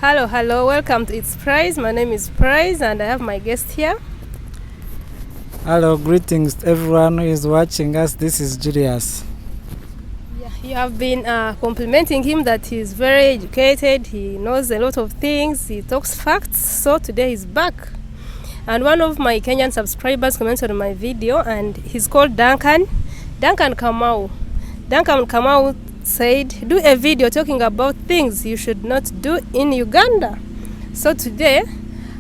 Hello, welcome to It's Prize. My name is Prize and I have my guest here. Hello, greetings to everyone who is watching us. This is Julius. Yeah, you have been complimenting him that he is very educated, he knows a lot of things, he talks facts, so today he's back. And one of my Kenyan subscribers commented on my video and he's called Duncan Kamau. Duncan Kamau said, do a video talking about things you should not do in Uganda. So today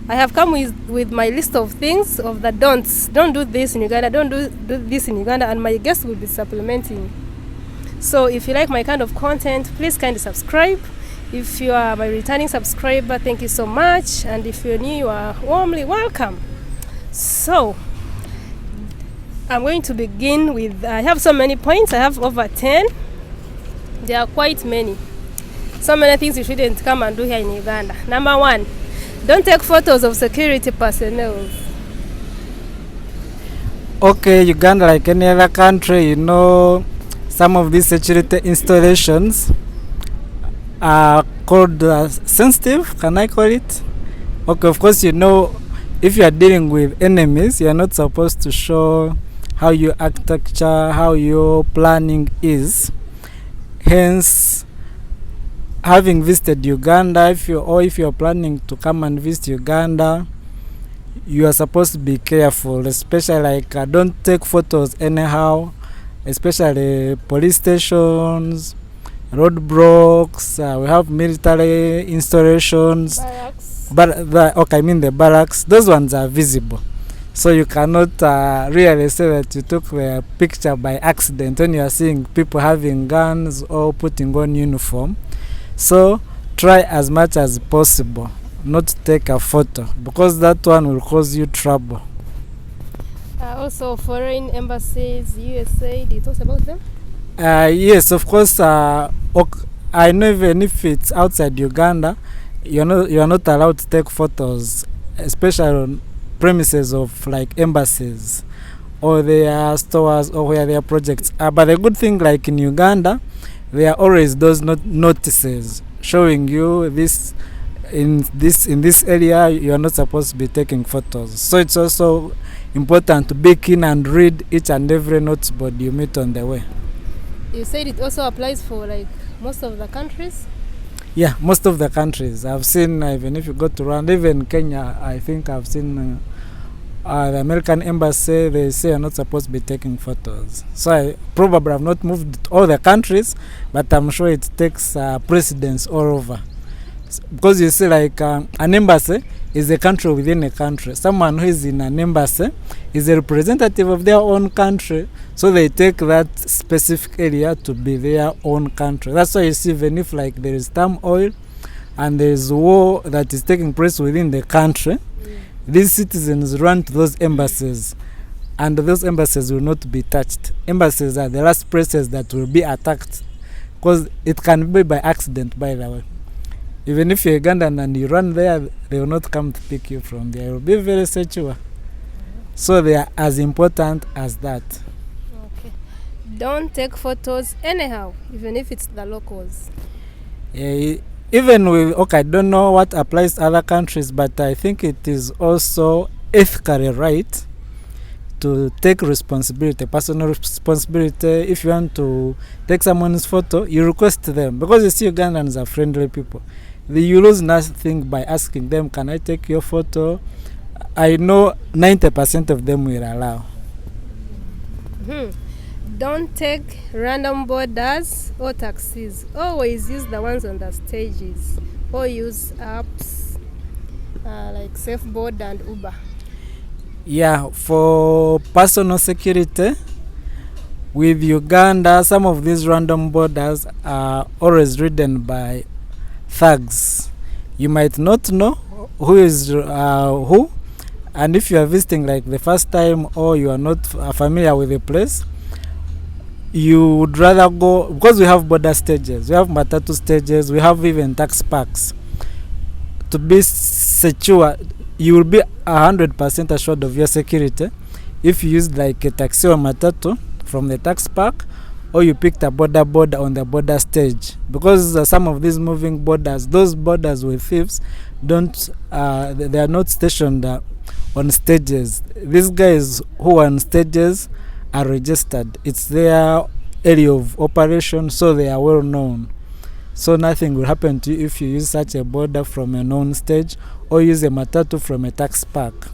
I have come with my list of things of the don'ts. Don't do this in Uganda, don't do this in Uganda, and my guest will be supplementing. So if you like my kind of content, please kindly subscribe. If you are my returning subscriber, thank you so much, and if you're new, you are warmly welcome. So I'm going to begin with, I have so many points, I have over 10. There are quite many. So many things you shouldn't come and do here in Uganda. Number 1, don't take photos of security personnel. Okay, Uganda, like any other country, some of these security installations are called sensitive, can I call it? Okay, of course, if you are dealing with enemies, you are not supposed to show how your architecture, how your planning is. Hence, having visited Uganda, if you're planning to come and visit Uganda, you are supposed to be careful, especially don't take photos anyhow, especially police stations, roadblocks. We have military installations, the barracks. Those ones are visible, so you cannot really say that you took the picture by accident when you are seeing people having guns or putting on uniform. So try as much as possible not to take a photo, because that one will cause you trouble. Also foreign embassies, USA, do you talk about them? Yes, of course. I know even if it's outside Uganda, you are not allowed to take photos, especially on premises of embassies or their stores or where their projects are. But the good thing, like in Uganda, there are always those notices showing you this in this area you are not supposed to be taking photos. So it's also important to be keen and read each and every noteboard you meet on the way. You said it also applies for most of the countries? Yeah, most of the countries. I've seen, even if you go to Rwanda, even Kenya, I think I've seen the American embassy, they say you're not supposed to be taking photos. So I probably have not moved to all the countries, but I'm sure it takes precedence all over. Because you see, an embassy is a country within a country. Someone who is in an embassy is a representative of their own country, so they take that specific area to be their own country. That's why you see, even if there is turmoil and there is war that is taking place within the country, these citizens run to those embassies, and those embassies will not be touched. Embassies are the last places that will be attacked, because it can be by accident, by the way. Even if you're Ugandan and you run there, they will not come to pick you from there. It will be very secure. So they are as important as that. Okay. Don't take photos anyhow, even if it's the locals. Even with, I don't know what applies to other countries, but I think it is also ethically right to take responsibility, personal responsibility. If you want to take someone's photo, you request them, because you see Ugandans are friendly people. You lose nothing by asking them, can I take your photo? I know 90% of them will allow. Don't take random borders or taxis. Always use the ones on the stages, or use apps like Safeboard and Uber. Yeah, for personal security, with Uganda, some of these random borders are always ridden by thugs. You might not know who is who, and if you are visiting the first time, or you are not familiar with the place, you would rather go, because we have border stages, we have matatu stages, we have even tax parks. To be secure, you will be 100% assured of your security if you use a taxi or matatu from the tax park, or you picked a border on the border stage, because some of these moving borders, those borders with thieves, don't they are not stationed on stages. These guys who are on stages are registered. It's their area of operation, so they are well known. So nothing will happen to you if you use such a border from a known stage or use a matatu from a taxi park.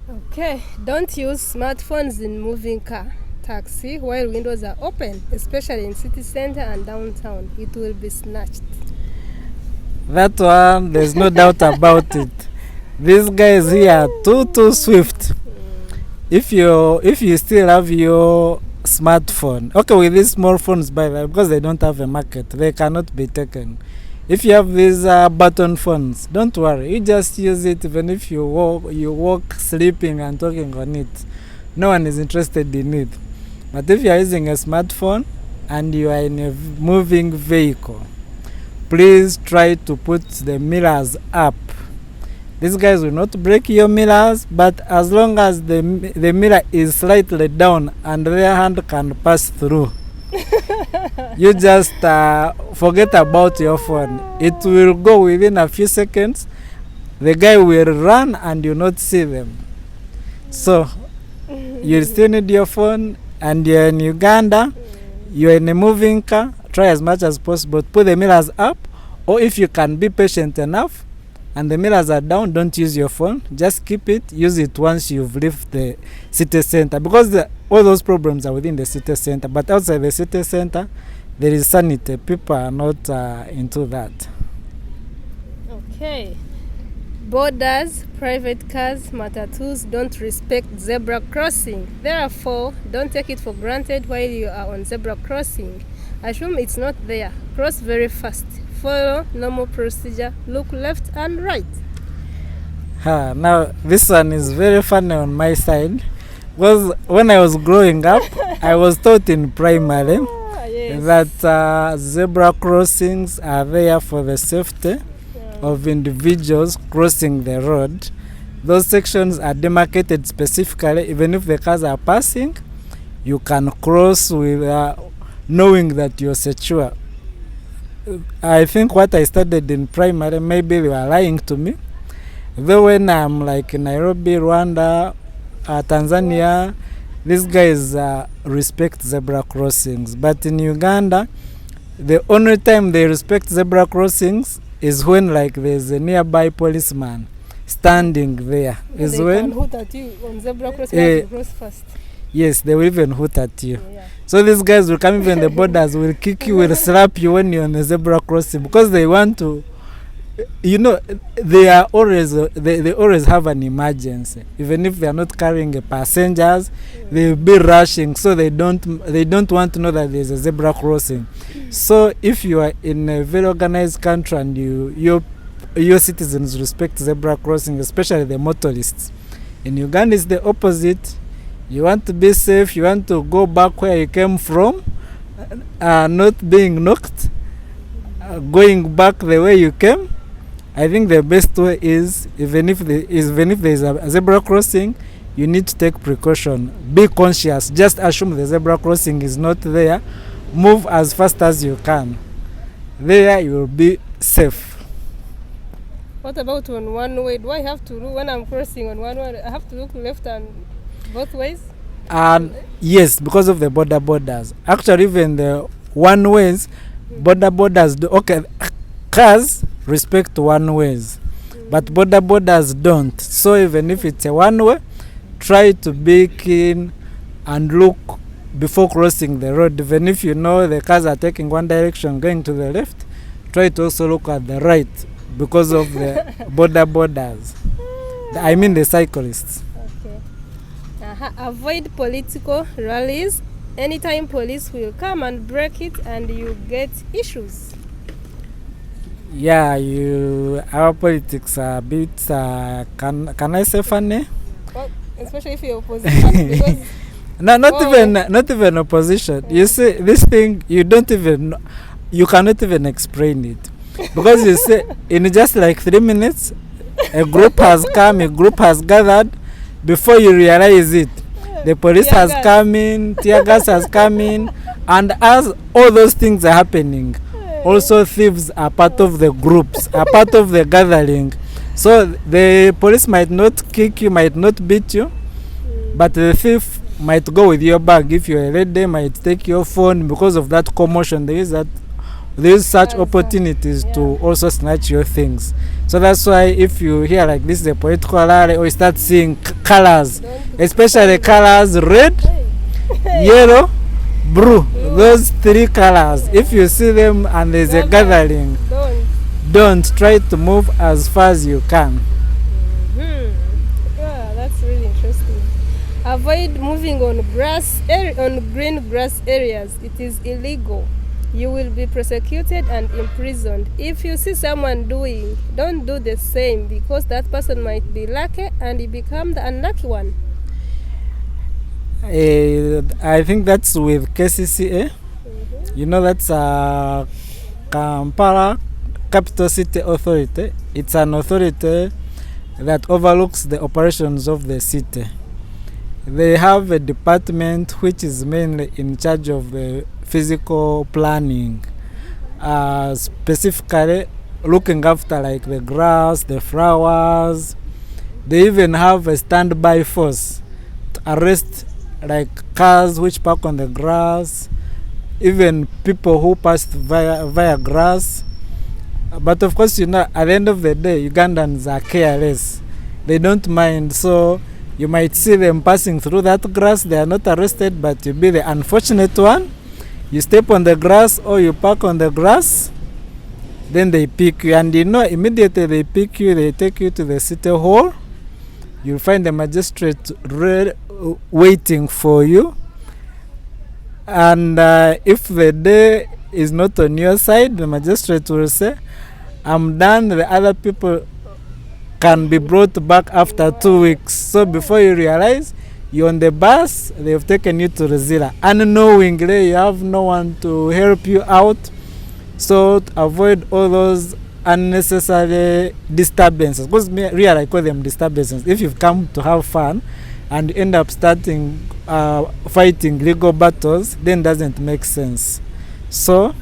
Okay, don't use smartphones in moving car, taxi while windows are open, especially in city center and downtown. It will be snatched. That one, there's no doubt about it. These guys here are too swift. If you still have your smartphone, okay, with these small phones, by the way, because they don't have a market, they cannot be taken. If you have these button phones, don't worry, you just use it. Even if you walk sleeping and talking on it, no one is interested in it. But if you are using a smartphone and you are in a moving vehicle, please try to put the mirrors up. These guys will not break your mirrors, but as long as the mirror is slightly down and their hand can pass through, you just forget about your phone. It will go within a few seconds. The guy will run and you not see them. So you still need your phone, and you're in Uganda, you're in a moving car. Try as much as possible to put the mirrors up, or if you can be patient enough and the mirrors are down, don't use your phone. Just keep it. Use it once you've left the city center, because all those problems are within the city center. But outside the city center, there is sanity. People are not into that. Okay. Borders, private cars, matatus don't respect zebra crossing. Therefore, don't take it for granted while you are on zebra crossing. Assume it's not there. Cross very fast. Follow normal procedure. Look left and right. Now, this one is very funny on my side, because when I was growing up, I was taught in primary that zebra crossings are there for the safety of individuals crossing the road. Those sections are demarcated specifically. Even if the cars are passing, you can cross with knowing that you're secure. I think what I studied in primary, maybe they were lying to me. Though when I'm like in Nairobi, Rwanda, Tanzania, these guys respect zebra crossings. But in Uganda, the only time they respect zebra crossings is when like there's a nearby policeman standing there. Is they when can hoot at you on zebra crossing you cross fast. Yes, they will even hoot at you. Yeah. So these guys will come, even the borders will kick you, will slap you when you're on the zebra crossing, because they want to, you know, they are always they always have an emergency. Even if they are not carrying passengers, they will be rushing, so they don't want to know that there's a zebra crossing. So if you are in a very organized country and your citizens respect zebra crossing, especially the motorists. In Uganda, it's the opposite. You want to be safe, you want to go back where you came from, not being knocked, going back the way you came. I think the best way is, even if there is a zebra crossing, you need to take precaution. Be conscious. Just assume the zebra crossing is not there. Move as fast as you can. There you will be safe. What about on one way? Do I have to look when I'm crossing on one way? I have to look left and both ways? Yes, because of the borders. Actually, even the one ways, borders do. Okay, cars respect one ways, but borders don't. So even if it's a one way, try to be keen and look before crossing the road. Even if you know the cars are taking one direction going to the left, try to also look at the right, because of the borders. I mean the cyclists. Avoid political rallies. Anytime police will come and break it, and you get issues. Yeah, our politics are a bit, can I say funny? Well, especially if you're opposition. Because no, not even opposition. You see, this thing, you cannot even explain it. Because you see, in just like 3 minutes, a group has come, a group has gathered. Before you realize it, the police has come in, tear gas has come in, And as all those things are happening, also thieves are part of the groups, are part of the gathering. So the police might not kick you, might not beat you, but the thief might go with your bag. If you're a lady, might take your phone. Because of that commotion, there is such opportunities to also snatch your things. So that's why if you hear like this is a political rally, or you start seeing colors, especially colors red, yellow, blue, those three colors, if you see them and there's a gathering, don't try to move as far as you can. Yeah, that's really interesting. Avoid moving on green grass areas. It is illegal. You will be prosecuted and imprisoned. If you see someone doing, don't do the same, because that person might be lucky and you become the unlucky one. I think that's with KCCA. You know, that's Kampala Capital City Authority. It's an authority that overlooks the operations of the city. They have a department which is mainly in charge of the physical planning, specifically looking after like the grass, the flowers. They even have a standby force to arrest like cars which park on the grass, even people who passed via grass. But of course, you know, at the end of the day, Ugandans are careless. They don't mind. So you might see them passing through that grass. They are not arrested, but you'll be the unfortunate one. You step on the grass or you park on the grass, then they pick you. And you know, immediately they pick you, they take you to the city hall. You'll find the magistrate waiting for you. And if the day is not on your side, the magistrate will say, I'm done. The other people can be brought back after 2 weeks. So before you realize, you're on the bus, they've taken you to Rezila. Unknowingly, you have no one to help you out. So to avoid all those unnecessary disturbances, because really I call them disturbances. If you've come to have fun and end up starting fighting legal battles, then it doesn't make sense. So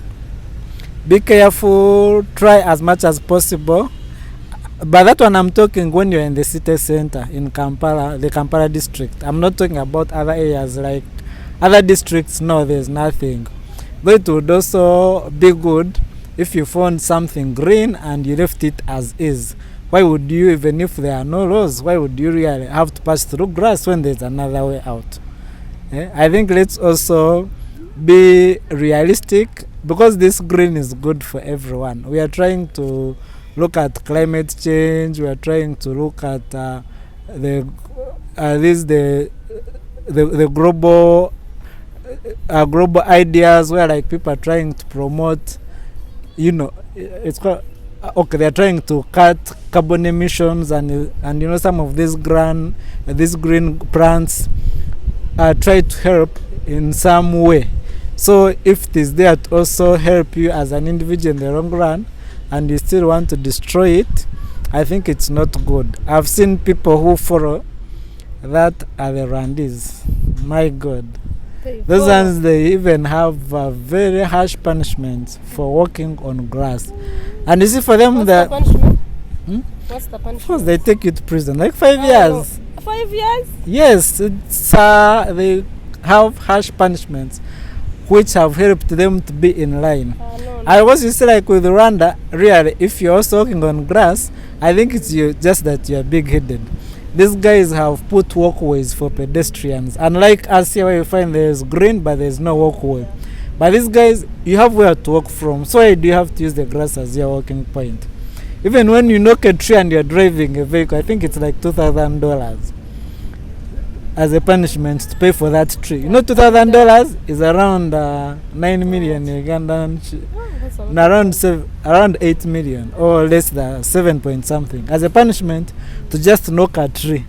be careful, try as much as possible. But that one I'm talking when you're in the city center in Kampala, the Kampala district. I'm not talking about other areas like other districts. No, there's nothing. But it would also be good if you found something green and you left it as is. Why would you, even if there are no laws, why would you really have to pass through grass when there's another way out? I think let's also be realistic, because this green is good for everyone. We are trying to look at climate change. We are trying to look at the global ideas where like people are trying to promote. You know, it's quite okay. They are trying to cut carbon emissions, and you know, some of these green plants try to help in some way. So if it is there to also help you as an individual in the long run, and you still want to destroy it, I think it's not good. I've seen people who follow that are the Rwandese. My God. Those ones, they even have very harsh punishments for walking on grass. And you see, for them, What's the punishment? What's the of punishment? course, they take you to prison, like 5 years. No. 5 years? Yes, it's, they have harsh punishments, which have helped them to be in line. No. I was used to like with Rwanda, really, if you're also walking on grass, I think it's you, just that you're big-headed. These guys have put walkways for pedestrians. Unlike us here, where you find there's green, but there's no walkway. But these guys, you have where to walk from. So why do you have to use the grass as your walking point? Even when you knock a tree and you're driving a vehicle, I think it's like $2,000 as a punishment to pay for that tree. You know, $2,000 is around 9 million Ugandan, around 8 million, or less than 7 point something, as a punishment to just knock a tree,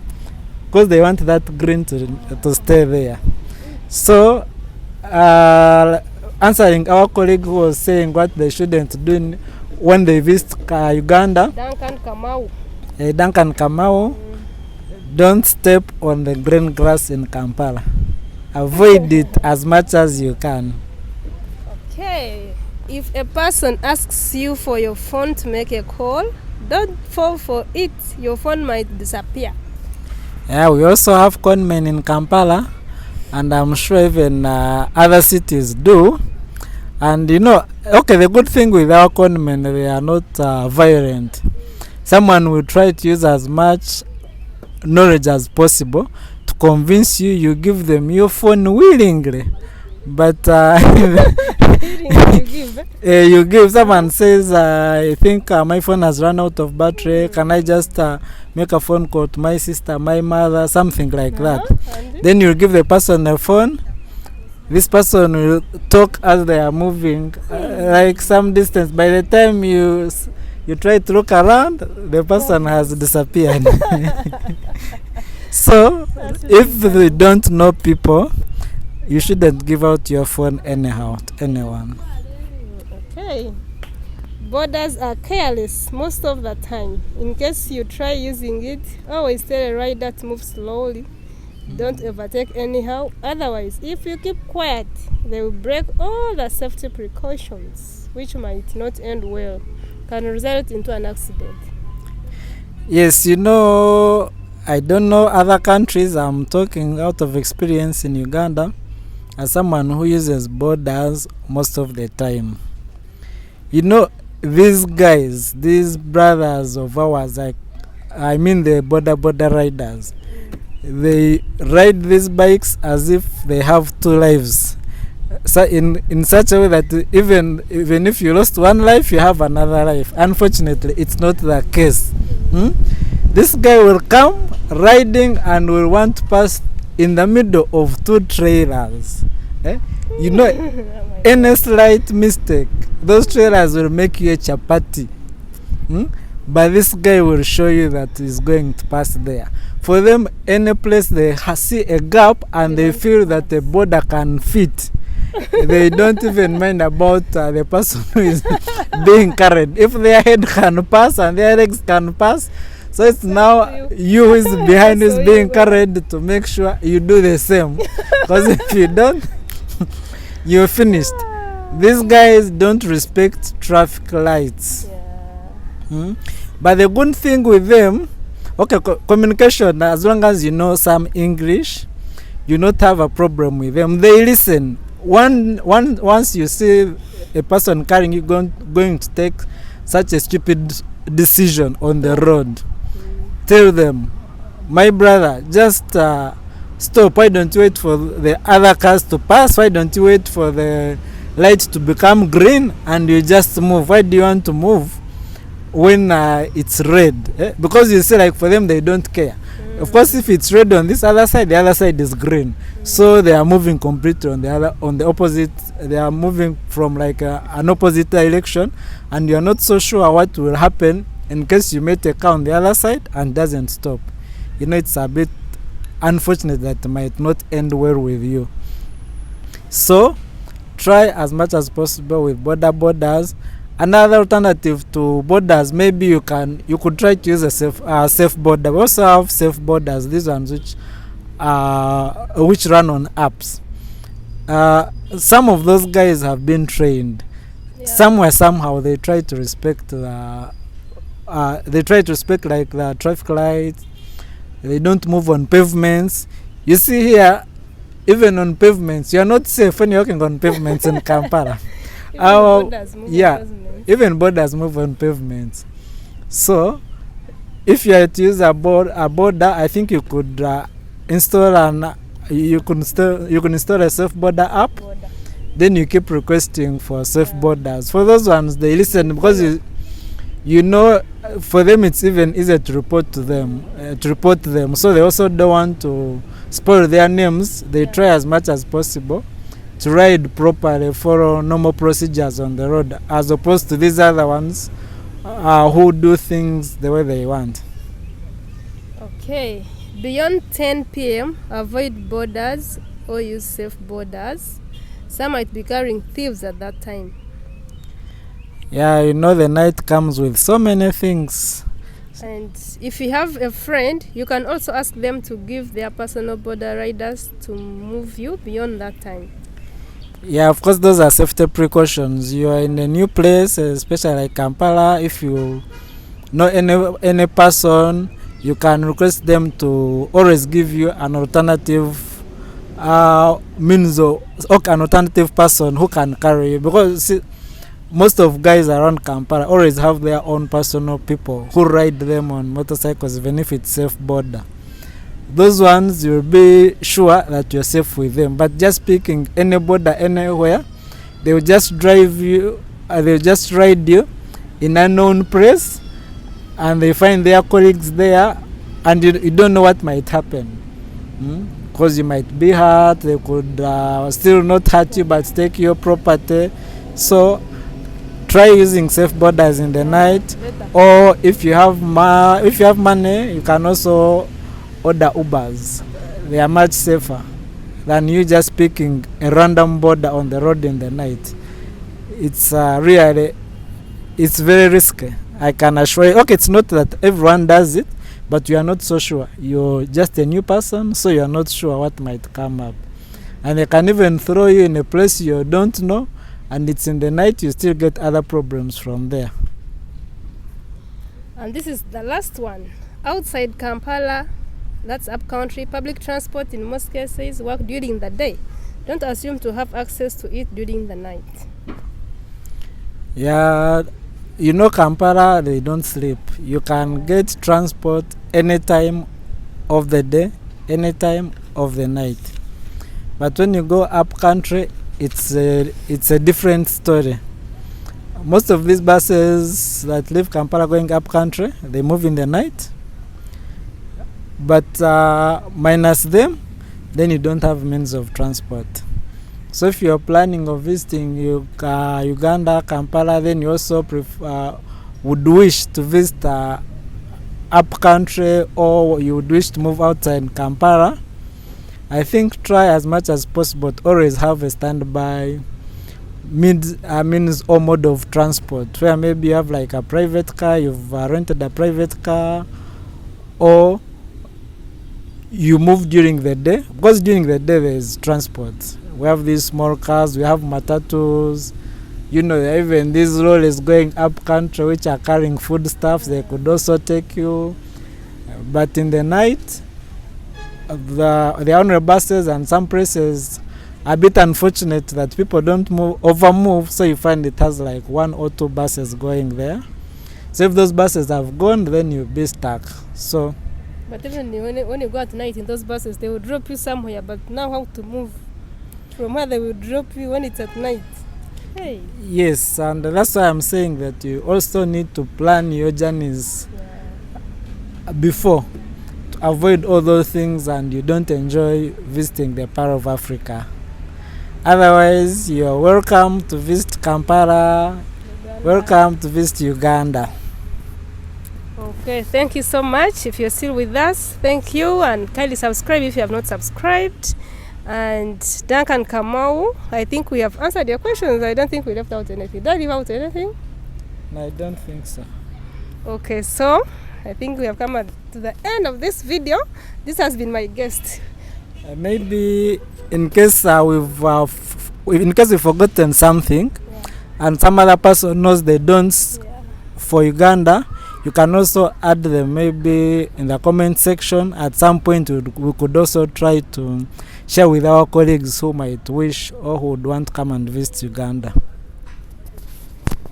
because they want that green to stay there. So, answering our colleague who was saying what they shouldn't do when they visit Uganda, Duncan Kamau, don't step on the green grass in Kampala. Avoid it as much as you can. Okay. If a person asks you for your phone to make a call, don't fall for it. Your phone might disappear. Yeah, we also have conmen in Kampala, and I'm sure even other cities do. And okay, the good thing with our conmen, they are not violent. Someone will try to use as much knowledge as possible to convince you. You give them your phone willingly, but you give. Someone says, I think my phone has run out of battery, can I just make a phone call to my sister, my mother, something like that. Then you give the person a phone. This person will talk as they are moving like some distance. By the time you try to look around, the person has disappeared. So if you don't know people, you shouldn't give out your phone anyhow to anyone. Okay. Boarders are careless most of the time. In case you try using it, always tell a rider to move slowly. Don't overtake anyhow. Otherwise, if you keep quiet, they will break all the safety precautions, which might not end well. Can result into an accident. Yes, I don't know other countries. I'm talking out of experience in Uganda as someone who uses borders most of the time. These guys, these brothers of ours, the border riders, they ride these bikes as if they have two lives. So in such a way that even if you lost one life, you have another life. Unfortunately, it's not the case. This guy will come riding and will want to pass in the middle of two trailers. Any slight mistake, those trailers will make you a chapati. But this guy will show you that he's going to pass there. For them, any place they see a gap and they feel that the border can fit, they don't even mind about the person who is being carried. If their head can pass and their legs can pass, so it's now you who is behind is being carried to make sure you do the same. Because if you don't, you're finished. These guys don't respect traffic lights. But the good thing with them, okay, communication, as long as you know some English, you not have a problem with them. They listen. Once you see a person carrying you going to take such a stupid decision on the road, tell them, my brother, just stop. Why don't you wait for the other cars to pass? Why don't you wait for the light to become green and you just move? Why do you want to move when it's red? Because you see, like, for them, they don't care. Of course, if it's red on this other side, the other side is green. So they are moving completely on the opposite. They are moving from like an opposite direction, and you are not so sure what will happen in case you meet a car on the other side and doesn't stop. It's a bit unfortunate that might not end well with you. So try as much as possible with borders. Another alternative to borders, maybe you could try to use a safe border. We also have safe borders, these ones which run on apps. Some of those guys have been trained. Somehow they try to respect like the traffic lights. They don't move on pavements. You see here, even on pavements, you are not safe when you're walking on pavements in Kampala. Even borders move on pavements. So if you are to use a border, I think you could install a safe border app. Then you keep requesting for safe borders. For those ones, they listen because for them it's even easier to report them. So they also don't want to spoil their names. They try as much as possible to ride properly, follow normal procedures on the road, as opposed to these other ones who do things the way they want. Okay, beyond 10 p.m., avoid borders or use safe borders. Some might be carrying thieves at that time. Yeah, the night comes with so many things. And if you have a friend, you can also ask them to give their personal border riders to move you beyond that time. Yeah, of course, those are safety precautions. You are in a new place, especially like Kampala. If you know any person, you can request them to always give you an alternative means of an alternative person who can carry you, because see, most of guys around Kampala always have their own personal people who ride them on motorcycles, even if it's safe border. Those ones you'll be sure that you're safe with them. But just picking any border anywhere, they will just drive you, they'll just ride you in an unknown place, and they find their colleagues there, and you don't know what might happen. Because you might be hurt, they could still not hurt you but take your property. So try using safe borders in the night, or if you have money, you can also order Ubers. They are much safer than you just picking a random border on the road in the night. It's really, it's very risky, I can assure you. Okay, it's not that everyone does it, but you are not so sure. You're just a new person, so you are not sure what might come up. And they can even throw you in a place you don't know, and it's in the night, you still get other problems from there. And this is the last one. Outside Kampala, that's upcountry, public transport in most cases work during the day. Don't assume to have access to it during the night. Yeah, you know Kampala, they don't sleep. You can get transport any time of the day, any time of the night. But when you go up country, it's a different story. Most of these buses that leave Kampala going up country, they move in the night. But minus them, then you don't have means of transport. So if you're planning of visiting Uganda, Kampala, then you also would wish to visit up country, or you would wish to move outside Kampala, I think try as much as possible to always have a standby means or mode of transport, where maybe you have like a private car, you've rented a private car, or you move during the day, because during the day there is transport. We have these small cars, we have matatus, you know, even these lorries going up country which are carrying foodstuffs, they could also take you. But in the night, the only buses and some places are a bit unfortunate that people don't overmove, so you find it has like 1 or 2 buses going there. So if those buses have gone, then you'll be stuck. So but even when you go at night in those buses, they will drop you somewhere, but now how to move from where they will drop you when it's at night? Hey. Yes, and that's why I'm saying that you also need to plan your journeys before, to avoid all those things and you don't enjoy visiting the part of Africa. Otherwise, you're welcome to visit Kampala, welcome to visit Uganda. Okay, thank you so much. If you're still with us, thank you, and kindly subscribe if you have not subscribed. And Duncan Kamau, I think we have answered your questions. I don't think we left out anything. Did I leave out anything? No, I don't think so. Okay, so I think we have come to the end of this video. This has been my guest. Maybe in case we've forgotten something, and some other person knows the don'ts for Uganda, you can also add them maybe in the comment section. At some point we could also try to share with our colleagues who might wish or who would want to come and visit Uganda.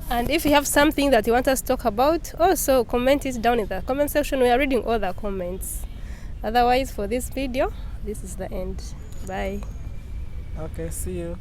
And if you have something that you want us to talk about, also comment it down in the comment section. We are reading all the comments. Otherwise, for this video, this is the end. Bye. Okay, see you.